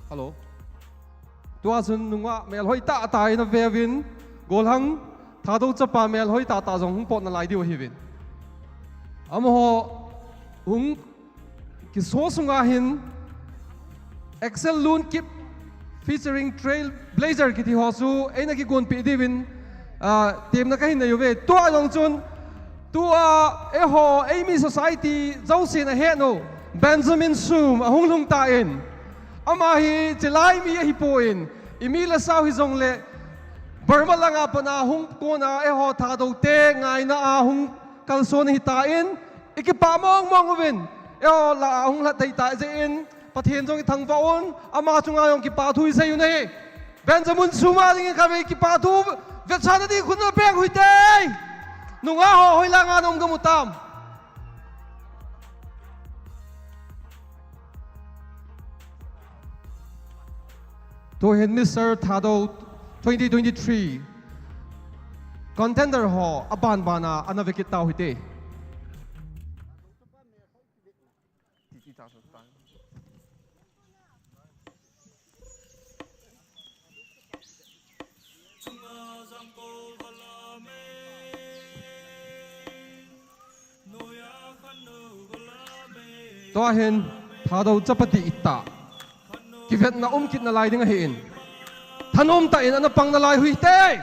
Hello. Tua sun nunga mel hoi ta ta ina vevin gol hang thadou chapa mel hoi ta ta jong hung pot na lai diu hivin. Amho hung ki so sunga hin Excel Loon Kip featuring Trail Blazer kiti hosu ena ki gon pi divin team na kahin na yuve tua long chun tua eho Amy Society zausi na he no Benjamin Sum ahung lung ta in amahi chilai mi hi poin imila saw hi zong le Burma langa pa na hung ko na eho thadou te ngai na ahung kalson hi ta in ikipa mong mong win eho la ahung la tai ta je in pathian jong thang vaon ama chunga yong ki pa thui sai nei Benjamin Suma ding ka ve ki pa thu vet sa di khun na pek hui te nunga ho hoi la nga nom gamutam to hen Mr. Thadou 2023 contender ho aban bana anavekit tau hite to hen Thadou chapati itta kivet na kit na lai ding hin thanom ta in ana pang na lai hui te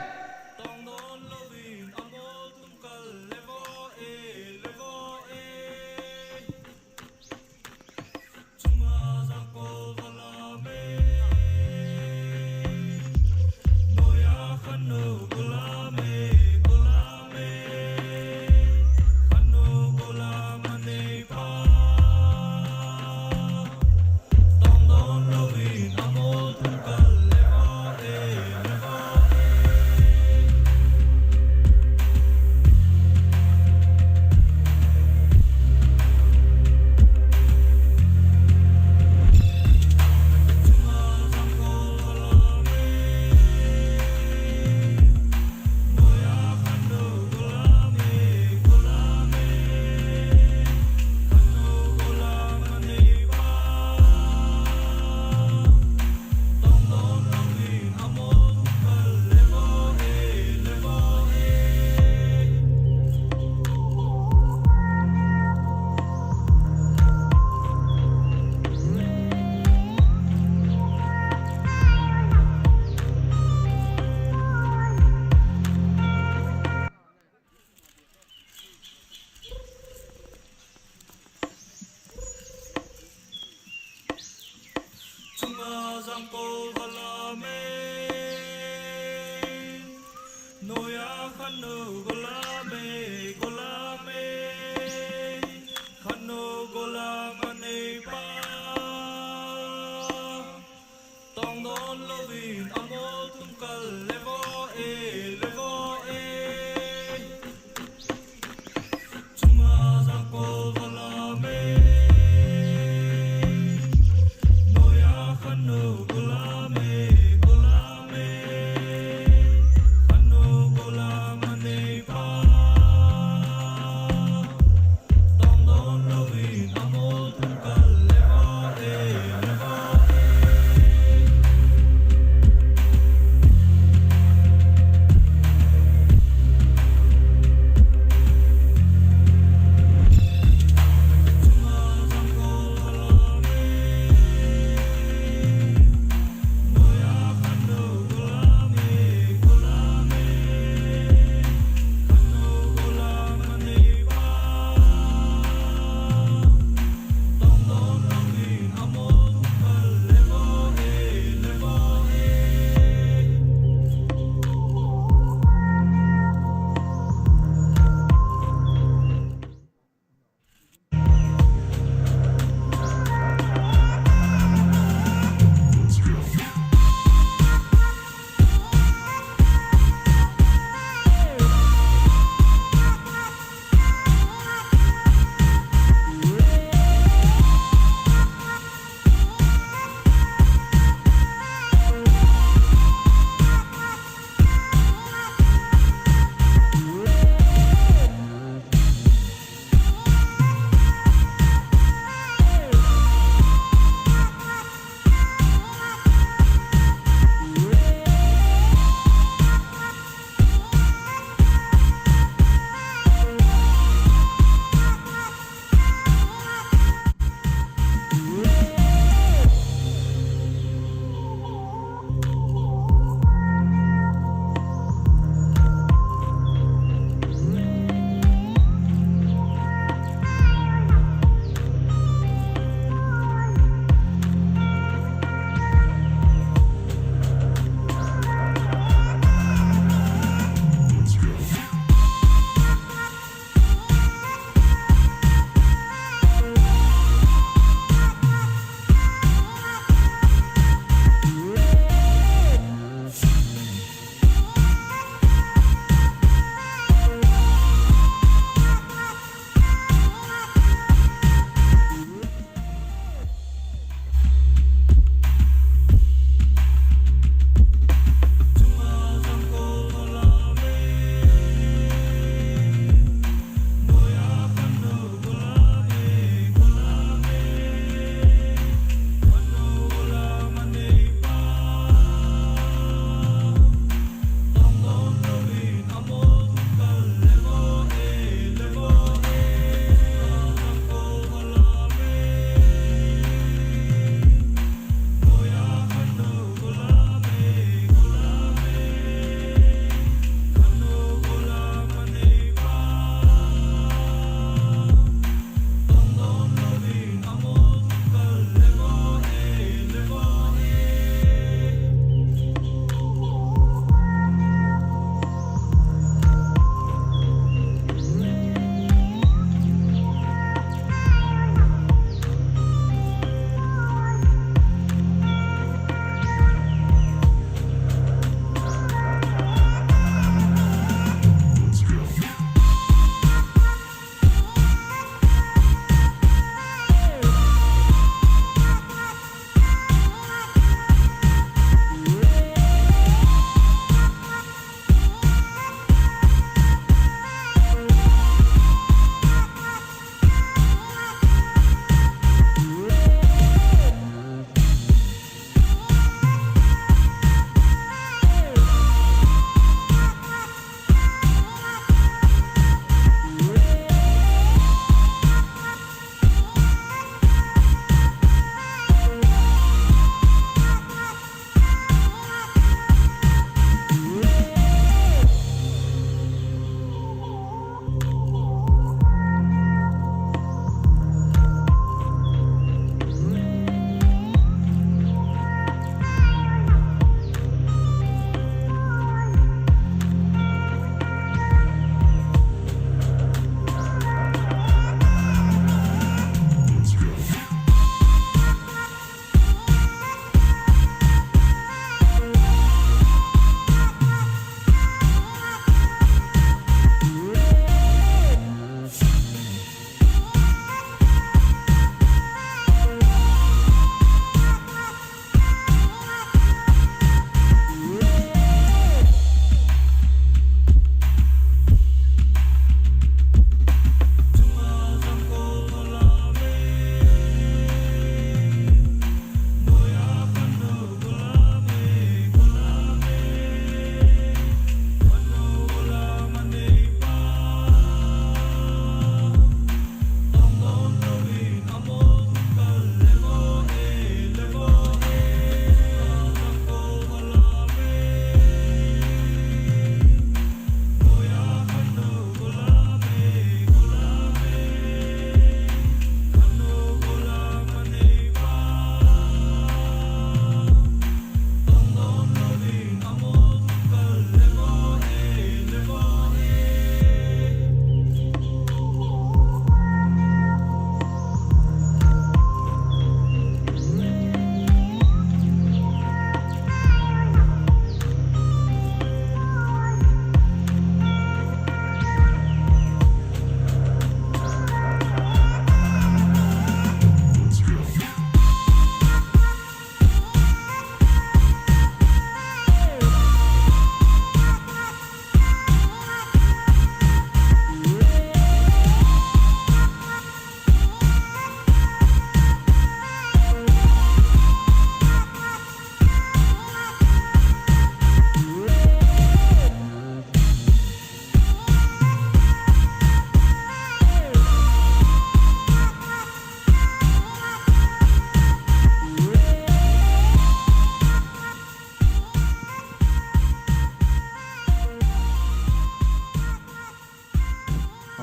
Hãy subscribe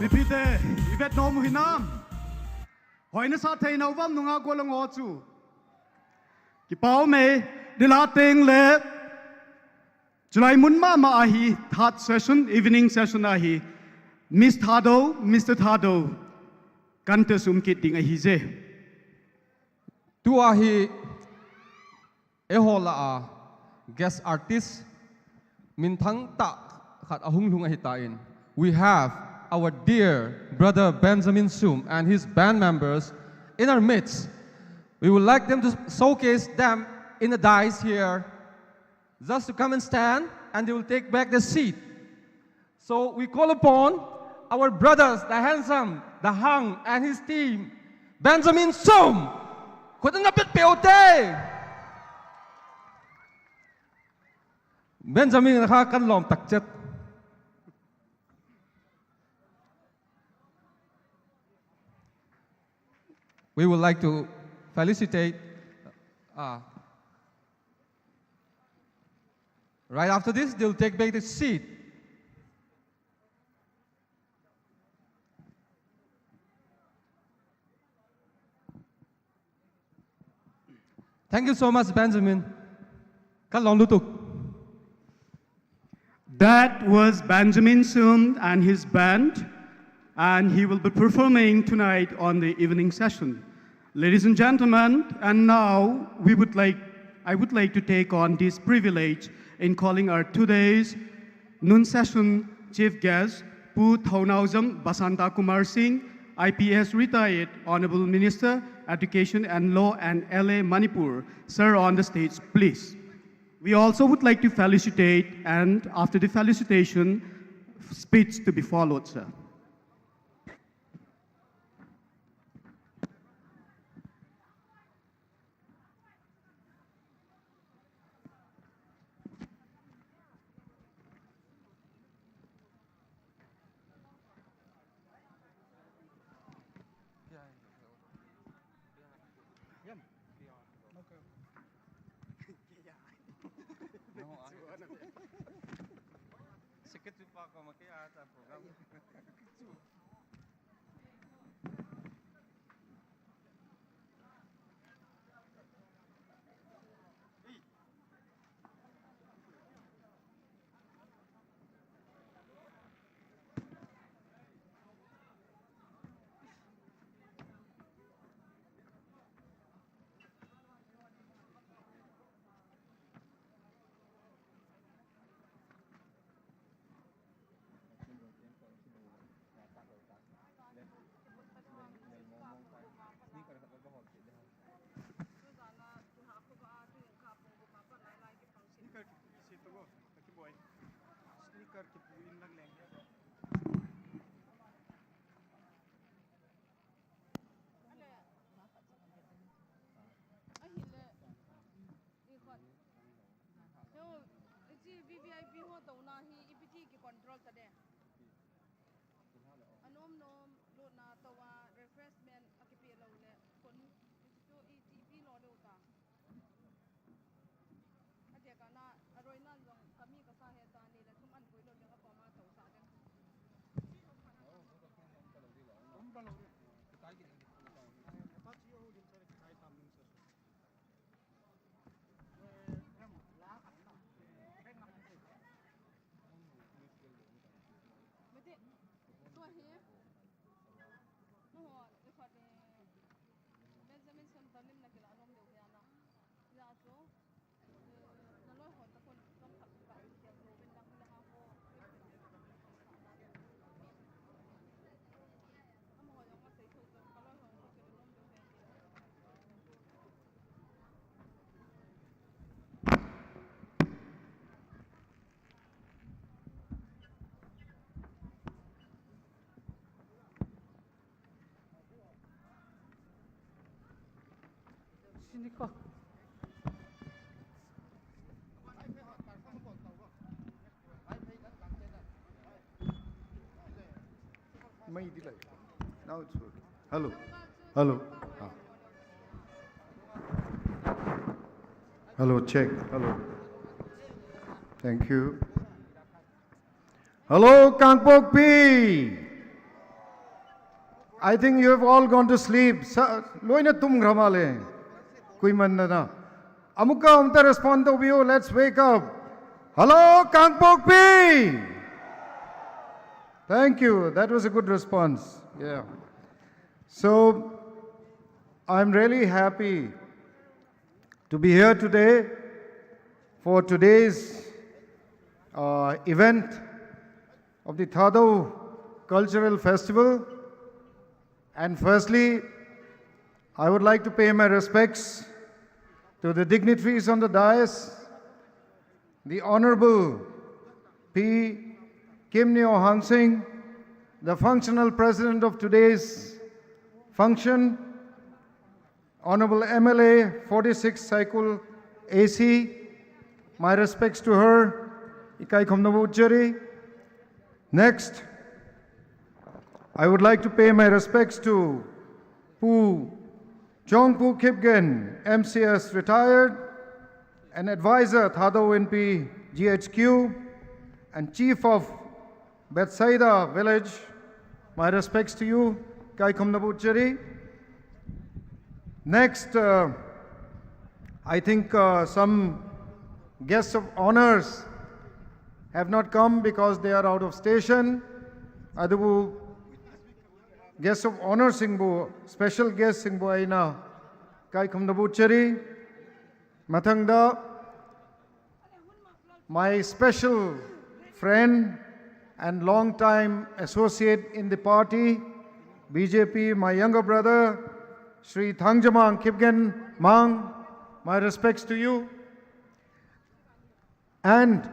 Repeat Ivet no muhinam. Hoina sa thay na wam nunga golang ochu. Ki pau me dilating le. July munma ma ahi third session evening session ahi. Miss THADOU, Mr. THADOU. Kanta sumkit ding ahi je. Tu ahi ehola a guest artist min thang ta khat ahung lung ahi tain. We have our dear brother Benjamin Sum and his band members in our midst. We would like them to showcase them in the dais here, just to come and stand, and they will take back the seat. So we call upon our brothers, the handsome, the hung, and his team, Benjamin Sum. Benjamin nakha kan lom tak chet. We would like to felicitate. Right after this, they'll take back the seat. Thank you so much, Benjamin. Kalong lutuk. That was Benjamin Sum and his band, and he will be performing tonight on the evening session. Ladies and gentlemen, and now I would like to take on this privilege in calling our today's noon session chief guest, Pu Thaunauzam Basanta Kumar Singh, IPS retired Honorable Minister, Education and Law and LA Manipur. Sir, on the stage, please. We also would like to felicitate, and after the felicitation, speech to be followed, sir. Now it's working. Hello. Hello. Hello, check. Hello. Thank you. Hello, KANGPOKPI. I think you have all gone to sleep. Loina tum gramale. Kuimandana. Amuka umta respond to you. Let's wake up. Hello, KANGPOKPI. Thank you. That was a good response. Yeah. So, I'm really happy to be here today for today's event of the THADOU Cultural Festival. And firstly, I would like to pay my respects to the dignitaries on the dais, the Honorable P. Kim Neo Hang Sing, the functional president of today's function, Honorable MLA 46 Saikul AC, my respects to her, Ikai Khomnabutjari. Next, I would like to pay my respects to Pu Chongpu Kipgen, MCS retired, and advisor THADOU NP GHQ, and chief of Bethsaida village. My respects to you, Kai Khomnabutjari. Next, I think some guests of honors have not come because they are out of station. Adabu guests of honor singbu, special guest singbu aina Kai Khomnabutjari. Mathangda, my special friend and long-time associate in the party, BJP, my younger brother, Sri Thangjamang Kipgen Mang, my respects to you. And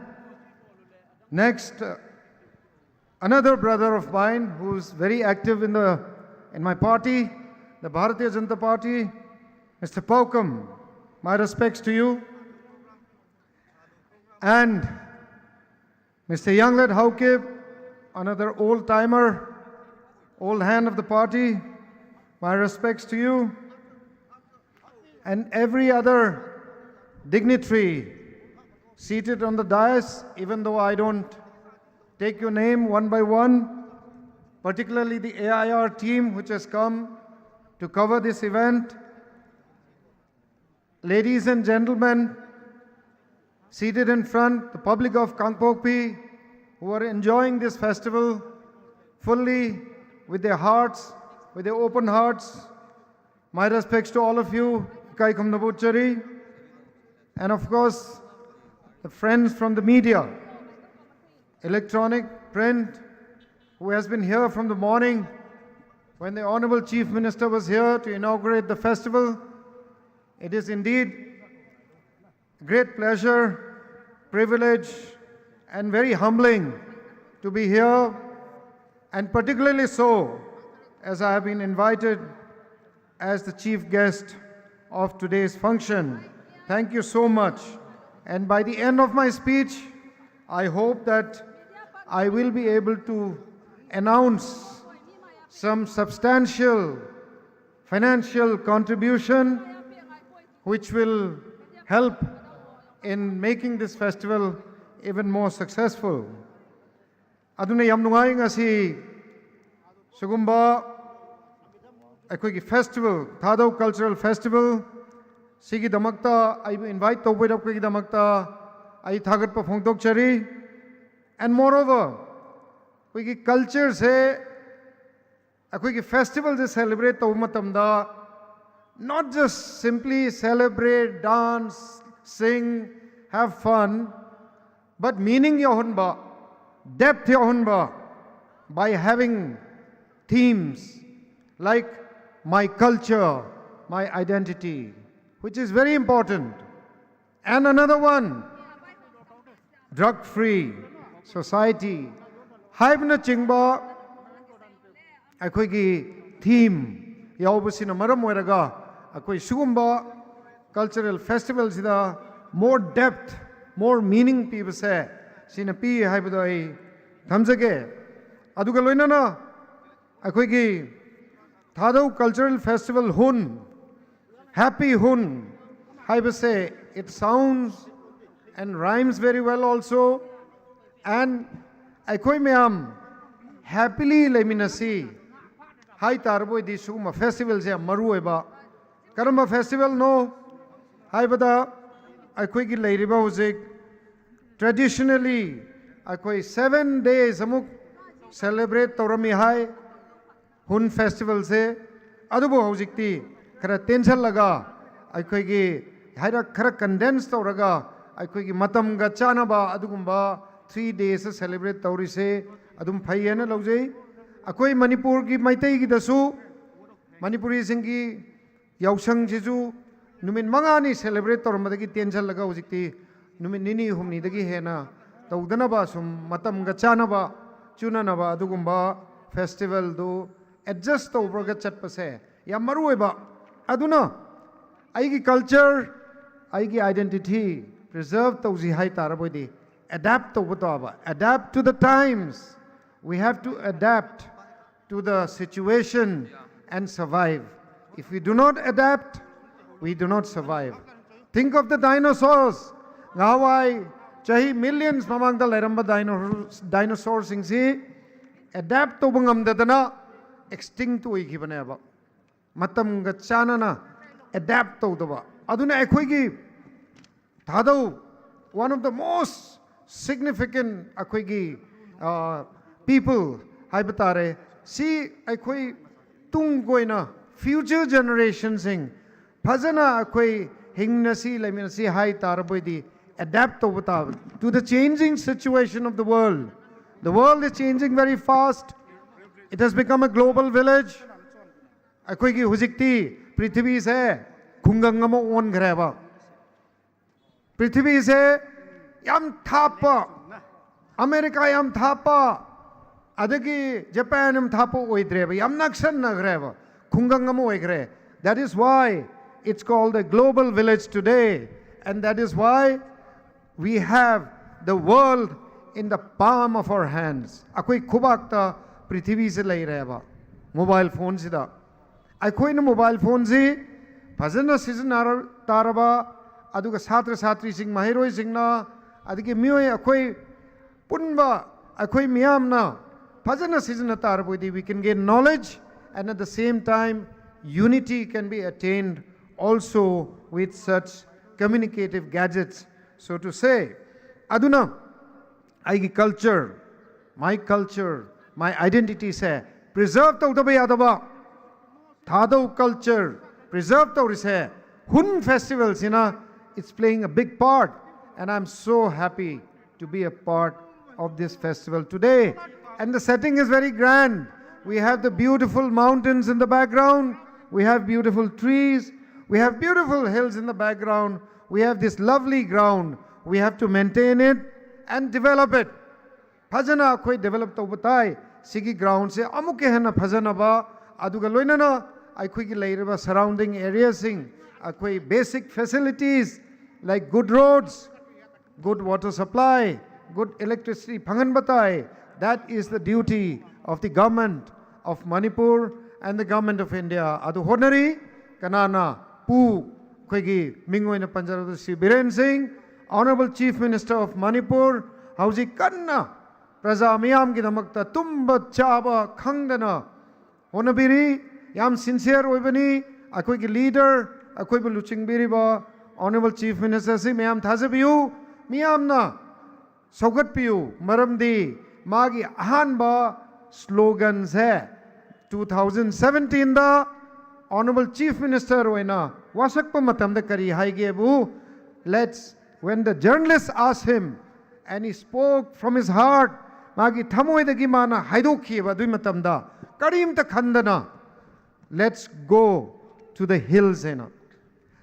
next, another brother of mine who's very active in my party, the Bharatiya Janata Party, Mr. Hoikim, my respects to you. And Mr. Younglad Haokip, another old-timer, old hand of the party, my respects to you. And every other dignitary seated on the dais, even though I don't take your name one by one, particularly the AIR team which has come to cover this event. Ladies and gentlemen, seated in front, the public of KANGPOKPI who are enjoying this festival fully with their hearts, with their open hearts. My respects to all of you, Kai Khomnabutjari, and of course, the friends from the media, electronic, print, who has been here from the morning when the Honorable Chief Minister was here to inaugurate the festival. It is indeed great pleasure, privilege, and very humbling to be here, and particularly so as I have been invited as the chief guest of today's function. Thank you so much. And by the end of my speech, I hope that I will be able to announce some substantial financial contribution which will help in making this festival even more successful. Aduna yam nungai ngasi sugumba akhoi festival, THADOU Cultural Festival, sigi damakta I invite to wait up ki damakta I thagat pa phongtok chari. And moreover, koi culture se akhoi festival se celebrate to matamda not just simply celebrate, dance, sing, have fun, but meaning yahun ba, depth yahun ba, by having themes like my culture, my identity, which is very important. And another one, drug-free society. Haibna chingba akhoi theme yaubasina maram oiraga akhoi sugumba cultural festivals ida more depth, more meaning people say sina pi haibado ai thamjage aduga loinana akhoi THADOU Cultural Festival Hun, Happy Hun, haibase it sounds and rhymes very well also, and akhoi meam happily leminasi hai tarboy di suguma festival se maru eba karamba festival no hai bada akoi gi leiriba hojik traditionally akoi 7 days amuk celebrate torami hai hun festival se adubo hojikti khara tension laga akoi gi haira khara condense toraga akoi gi matam ga chana ba adugumba 3 days celebrate tori se adum phayena lojei akoi manipur gi maitai gi dasu manipuri singi yausang jisu numin mangani celebrate tormadagi tension laga hojikti numin nini humni dagi hena tawdana ba sum matam ga chana ba chuna na ba adugumba festival do adjust tawbraga chatpase yam maru ba aduna aigi culture aigi identity preserve tawzi hai tarabodi adapt tawbata adapt to the times we have to adapt to the situation and survive if we do not adapt we do not survive think of the dinosaurs ngawai chahi millions mamang da leramba dinosaurs singsi adapt to bangam dadana extinct oi gibane ba matam ga chanana adapt to daba aduna ekhoi gi thadau one of the most significant ekhoi gi people haibatare si ekhoi tung goina future generations sing phajana ekhoi hingnasi leminasi hai tarboidi adapt to the changing situation of the world. The world is changing very fast. It has become a global village. Akoi ki hujikti prithvi se khungangama on greba. Prithvi se yam thapa. America yam thapa. Adagi Japan yam thapa oidreba. Yam naksan na greba. Khungangama oigre. That is why it's called a global village today. And that is why we have the world in the palm of our hands. Akoi khubakta prithvi se lai reba. Mobile phone sida. Akoi na mobile phone si phajana season taraba aduga satra satri sing mahiroi sing na adiki mioi akoi punba akoi miyam na phajana season tarabodi we can gain knowledge and at the same time unity can be attained also with such communicative gadgets. So to say, aduna, aigi culture, my identity say, preserve tau dabai adaba, thadau culture, preserve tau rise, hun festivals, it's playing a big part. And I'm so happy to be a part of this festival today. And the setting is very grand. We have the beautiful mountains in the background. We have beautiful trees. We have beautiful hills in the background. We have this lovely ground. We have to maintain it and develop it. Phajana koi develop to batai sigi ground se amuke hena phajana ba aduga loinana aikoi gi leiraba surrounding areas sing akoi basic facilities like good roads, good water supply, good electricity phangan batai. That is the duty of the government of Manipur and the government of India. Adu honari kanana pu Khoi Mingoina Panjaradu Sri Biren Singh, Honorable Chief Minister of Manipur, Hauji Kanna, Praja Miyam Gidamakta, Tumba Chaba Khangdana, Honabiri, Yam sincere Oibani, Akoi leader, Akoi Luching Biriba, Honorable Chief Minister Si Miyam Thazabiu, Miyamna, Sogat Piu, Maramdi, Magi Ahanba, slogans hai. 2017 da Honorable Chief Minister Roina, Wasakpa Matamda Kari Haigebu, when the journalists asked him, and he spoke from his heart, Magi Thamoy the Gimana, Haidoki, Badui Matamda, Karim the Khandana, let's go to the hills.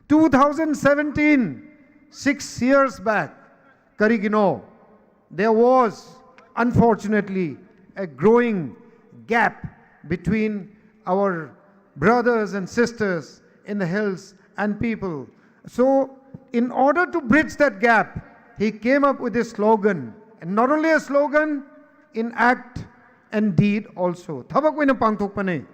2017, 6 years back, Karigino, there was unfortunately a growing gap between our brothers and sisters in the hills and people. So, in order to bridge that gap, he came up with a slogan, and not only a slogan, in act and deed also. Thabak wina pangthok pane.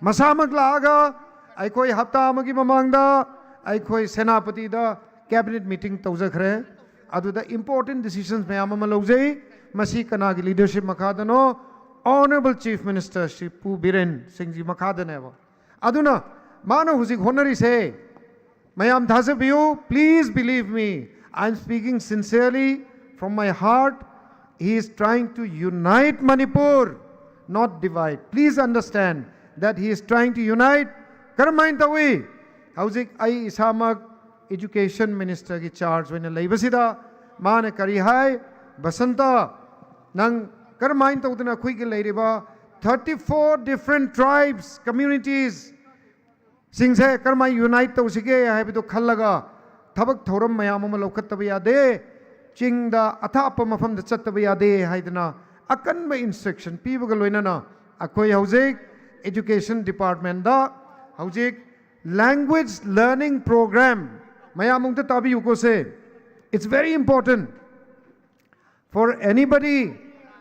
Masamag laaga, ay koi hapta amagi mamangda, ay koi senapati da cabinet meeting tawzakhre. Adu the important decisions mayam ama lawjay, masi kanagi leadership makadano, Honorable Chief Minister Shri Pu Biren Singhji Makhadaneva. Aduna, Mana Huzik Honori say, Mayam Thasabiyu, please believe me, I am speaking sincerely from my heart. He is trying to unite Manipur, not divide. Please understand that he is trying to unite. Karamain Tawi, Hauzik Ai Isamak Education Minister ki charge when Laibasida, Mana Karihai, Basanta, Nang Karamain Taudana Quick Ladiba, 34 different tribes, communities. Singse Karma unite Tausige, I have to Kalaga, Tabak Thoram Mayamama Lokatabia de, Ching the Atapama from the Chatabia de Haidana, Akan by instruction, people Galoinana, Akoi Hausik, Education Department, da Hausik, language learning program. Mayamung the Tabi Yuko say, it's very important for anybody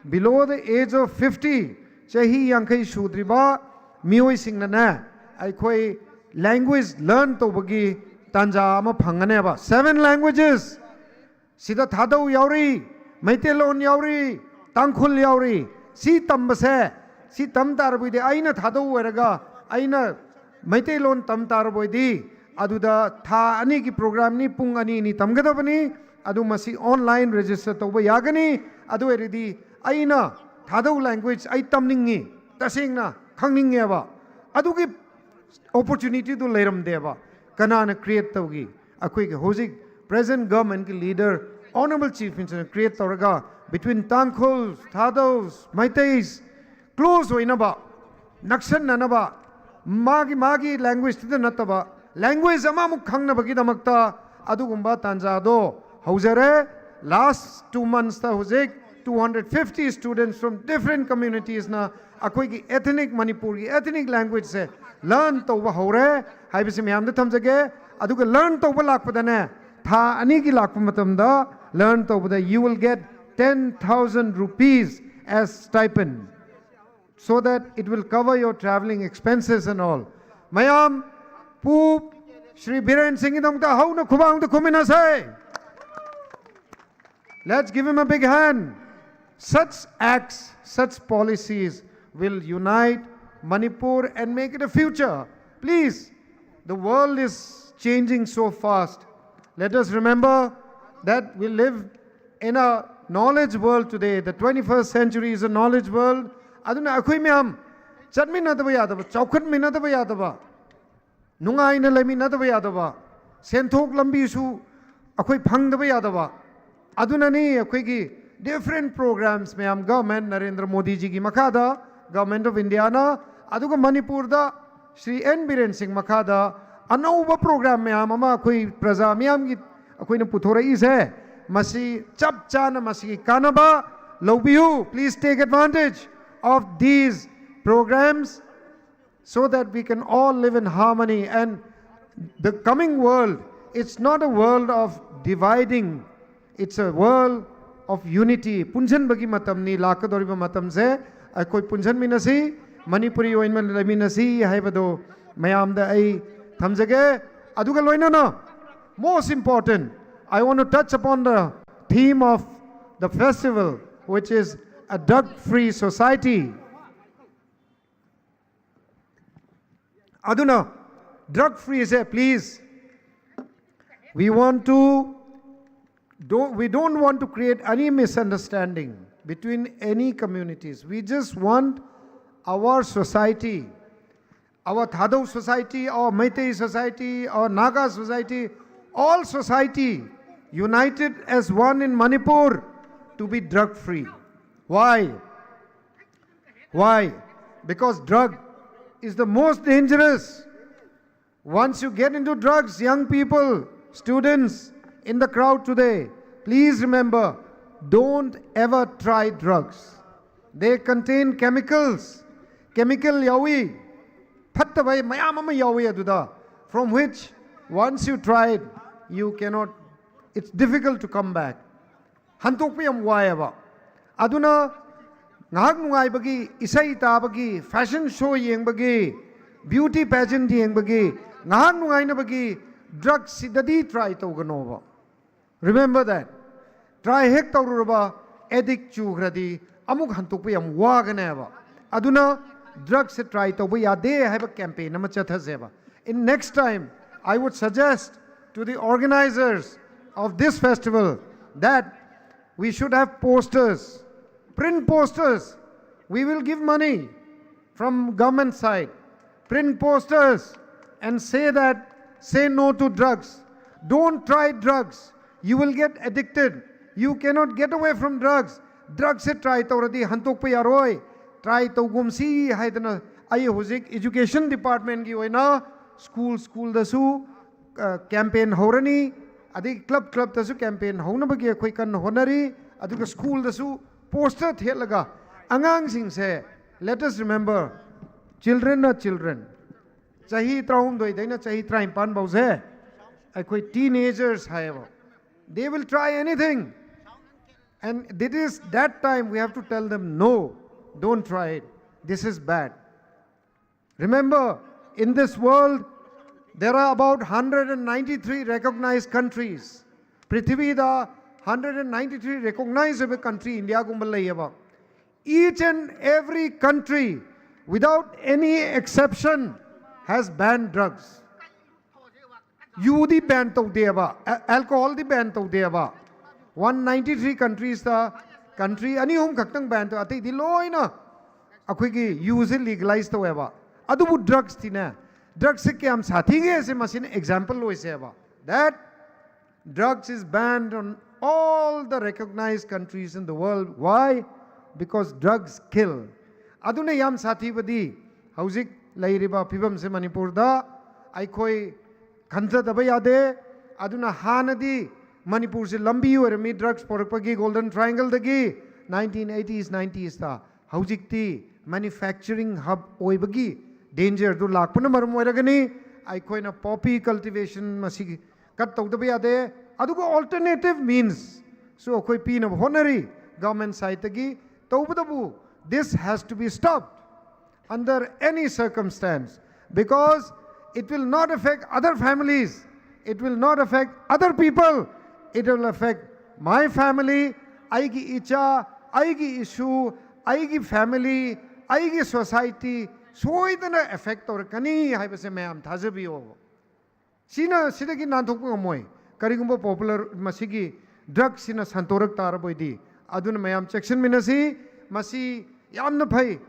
below the age of 50, Chahi Yankai Shudriba, Mui Singnana, Aikoi language learn to bagi Tanja ama Panganeva. 7 languages. Sida THADOU Yauri, Maitelon Yauri, Tangkhul Yauri, Si Tambase, Si Tamtarbuide, Aina THADOU Veraga, Aina Maitelon Tamtarbuidi, Aduda Tha Ani ki program ni Pungani ni Tamgadabani, Adu Masi online register to Yagani, Adu Eridi, Aina THADOU language, I Tamningi, Tasingna, Kangingeva, Aduki opportunity to learn deva. Kanana create tawgi. A quick Hozik, present government leader, Honorable Chief Minister, create Toraga between Tangkhuls, THADOUs, Maitais, close Wainaba, Nakshan Nanaba, Magi language to the Nataba, language Amamu Kangna Bagidamakta, Adugumba Tanzado, Hausere, last 2 months, the Hozik, 250 students from different communities na akwai ethnic Manipuri ethnic language se learn tawba hore haibisi myam da thamjage aduga learn tawba lakpadane tha ani gi lakpa matamda learn tawba da you will get 10,000 rupees as stipend so that it will cover your traveling expenses and all. Mayam Pu Shri Biren Singh dong ta hau na khubang ta khumina say. Let's give him a big hand. Such acts, such policies will unite Manipur and make it a future. Please, the world is changing so fast. Let us remember that we live in a knowledge world today. The 21st century is a knowledge world. Aduna akhui myam chatmi na daba yadaba, chaukat mi na daba yadaba, nungai na lami na daba yadaba, senthok lambi su akhui phang daba yadaba. Aduna ni akhui ki different programs mayam government Narendra Modi ji ki makada government of India na aduga Manipur da Shri N Biren Singh makada anauba program mayam ama koi praja mayam ki koi na puthora is hai masi chap chana masi kanaba lobiyu. Please take advantage of these programs so that we can all live in harmony. And the coming world, it's not a world of dividing, it's a world of unity. Punjan bagi matam ni lakadori ba matam se koi punjan minasi Manipuri oinman minasi haibado mayam da ai thamjage aduga loina na. Most important, I want to touch upon the theme of the festival, which is a drug-free society. Aduna drug-free say please. We don't want to create any misunderstanding between any communities. We just want our society, our THADOU society, our Meitei society, our Naga society, all society united as one in Manipur to be drug-free. Why? Why? Because drug is the most dangerous. Once you get into drugs, young people, students, in the crowd today, please remember, don't ever try drugs. They contain chemicals. Chemical yawi, pattavai mayamama yawi aduda, from which once you tried, you cannot, it's difficult to come back. Hantukpi am wayaba. Aduna ngahak nungai bagi, isai ta bagi, fashion show yeng bagi, beauty pageant yeng bagi, ngahak nungai na bagi, drugs sidadi try to ganova. Remember that. Try hek taururaba, addict chugradi, amuk hantukpa yam waganeba aduna drugs se try tauba yade haiba campaign ama chathaseba. In next time I would suggest to the organizers of this festival that we should have posters, print posters. We will give money from government side, print posters and say no to drugs. Don't try drugs. You will get addicted. You cannot get away from drugs. Drugs se try tauradi hantok pa yaroi. Try taugumsi haidana ai hozik education department gi oina school da su campaign horani adi club dasu campaign hona bagi khoi kan honari aduga school dasu poster thelaga angang sing se let us remember children are children chahi traum doi daina chahi traim pan bause khoi teenagers haiba they will try anything and it is that time we have to tell them no, don't try it, this is bad. Remember, in this world there are about 193 recognized countries. Prithvi da 193 recognizable country India gumballayaba. Each and every country without any exception has banned drugs. You the ban tawdeba, alcohol the ban tawdeba. 193 countries the country ani hum khaktang ban to ati di loina akhoi gi use legalize taweba. Adu drugs tina. Drugs se kyam sathi ge se machine example lo se ba that drugs is banned on all the recognized countries in the world. Why? Because drugs kill. Aduna yam sathi badi hauzik lairiba pibam se Manipur da aikhoi khanza daba yade aduna hanadi Manipur se lambi orami drugs porapagi golden triangle dagi 1980s 90s ta hauzik ti manufacturing hub oibagi danger to lakpana maram oiragani aikoina poppy cultivation masi kat tawdaba yade aduga alternative means so koi pina honari government side tagi tawbadabu this has to be stopped under any circumstance because it will not affect other families, it will not affect other people, it will affect my family, aigi icha, aigi issue, aigi family, aigi society soidana effect or kani haibase mayam thajabiyo sina sidagi nanthokpa moy karigumba popular masigi drugs sina santorak taraboidi aduna mayam section minasi masi yamna phai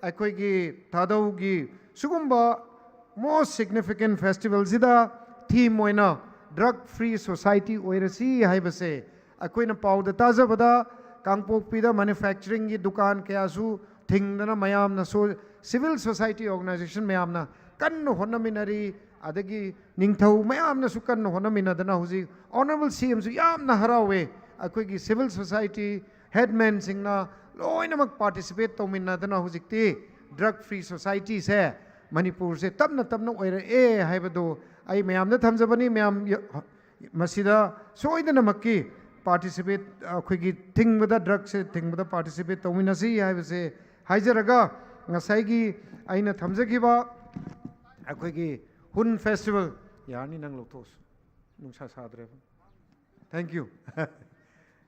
aikoi gi THADOU gi sugumba most significant festival sida theme oina drug free society oirasi haibase akoina pauda tajabada kangpokpi da manufacturing gi dukan kaya su thingdana mayam na so civil society organization mayamna kanno honaminari adagi ningthau mayamna su kanno honaminadana huji honorable CM su yamna harawe akoigi civil society headmen singna loinamak participate tawminadana hujikti drug free society se Manipur se tabna oira haibado ai mayamna thamjabani mayam masida soidana makki participate akoigi thingbada drug se thingbada participate tawminasi haibase haijaraga ngasai aina thamjagiba akoigi hun festival yani nang loktos nungsa sadre thank you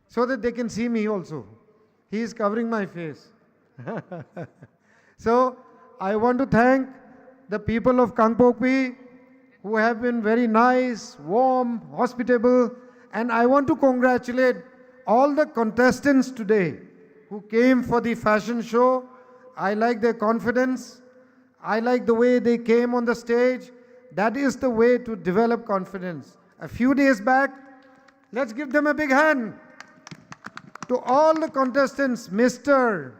so that they can see me also he is covering my face so I want to thank the people of Kangpokpi who have been very nice, warm, hospitable, and I want to congratulate all the contestants today who came for the fashion show. I like their confidence. I like the way they came on the stage. That is the way to develop confidence. A few days back, let's give them a big hand. To all the contestants, Mr.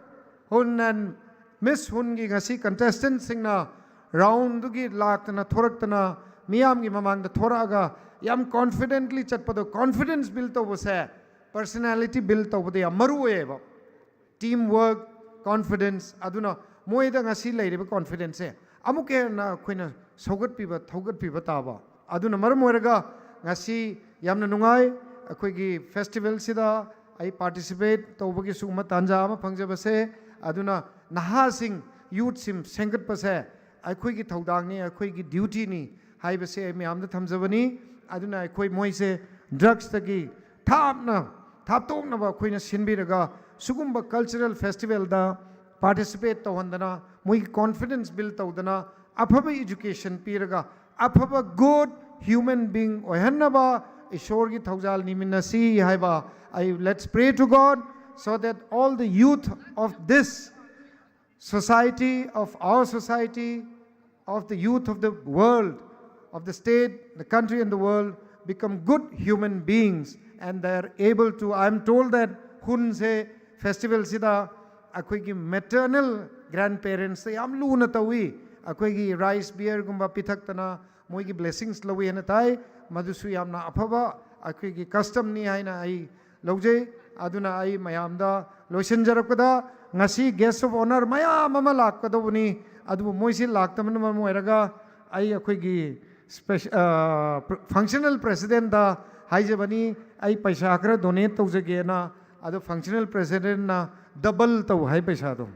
Hun and Miss Hun gi ngasi contestants singna round gi laktana thoraktana miyam gi mamang da thoraga yam confidently chatpado confidence build to bose personality build to bode amaru eba teamwork confidence aduna moida ngasi leiriba confidence e amuke na khoina sogat piba thogat piba taba aduna maram oiraga ngasi yamna nungai akhoi gi festival sida ai participate tawbagi suma tanja ama phangjabase aduna nahasing youth sim sengat pase akhoi gi thodang ni akhoi gi duty ni haibase me amda thamjabani aduna akhoi moise drugs tagi thapna thaptok na ba khoina sinbiraga sugumba cultural festival da participate tawandana moi confidence build tawdana aphaba education piraga aphaba good human being oihannaba ishor gi thaujal niminasi haiba let's pray to God so that all the youth of this society, of our society, of the youth of the world, of the state, the country and the world become good human beings and they are able to. I am told that Hun se festival sida akhoi ki maternal grandparents se yam luna tawi akhoi ki rice beer gumba pithak tana moi ki blessings lawi hana tai madusu yamna aphaba akhoi ki custom ni haina ai laujai aduna ai mayamda lotion jarapda ngasi guest of honor mayam ama lakadobuni adu moisi laktamna moiraga ai akhoi gi functional president da haijabani ai paisa khara donate taujage na adu functional president na double tau hai paisa do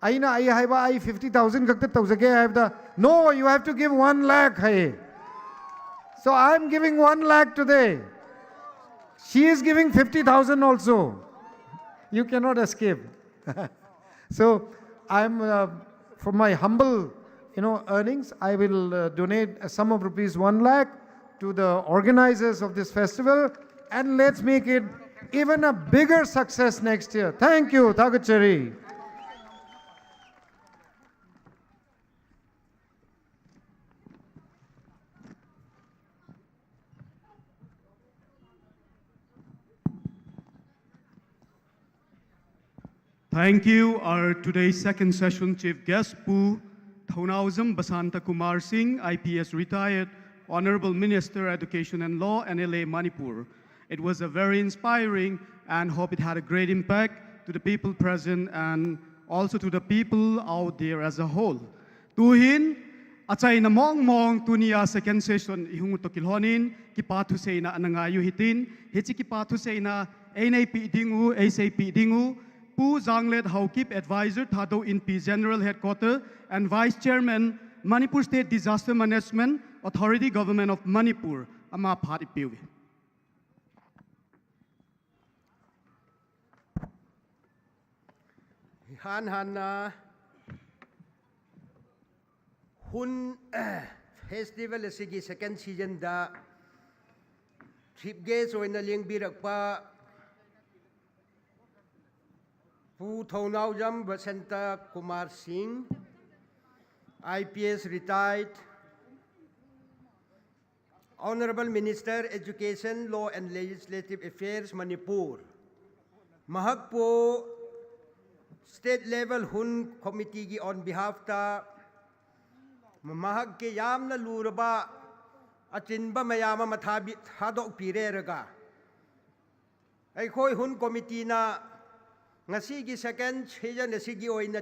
aina ai haiba ai 50,000 kakta taujage haibda no you have to give 1 lakh hai so I am giving 1 lakh today. She is giving 50,000 also. You cannot escape. So I'm for my humble, earnings, I will donate a sum of rupees 1 lakh to the organizers of this festival, and let's make it even a bigger success next year. Thank you, Thagachari. Thank you, our today's second session chief guest, Pu Thaunawzam Basanta Kumar Singh, IPS retired, Honorable Minister, Education and Law, NLA Manipur. It was a very inspiring and hope it had a great impact to the people present and also to the people out there as a whole. Tuhin, Achay na mong tunia second session ihungu to kilhonin, kipatu say na anangayu hitin, hitsi kipatu say na NAP dingu, ASAP dingu, Pu Zanglet Haokip Advisor THADOU in P General Headquarters and Vice Chairman Manipur State Disaster Management Authority Government of Manipur ama phati piwi. Han Hun Festival asigi second season da chief guest oina lengbirakpa Pu Thaunawzam Basanta Kumar Singh, IPS retired, Honorable Minister, Education, Law and Legislative Affairs, Manipur. Mahak po State Level Hun Committee on behalf ta mahak ke yam na luraba achinba mayama mathabi thadok pireraga. Ay khoi Hun Committee na ngasi gi second season asigi oina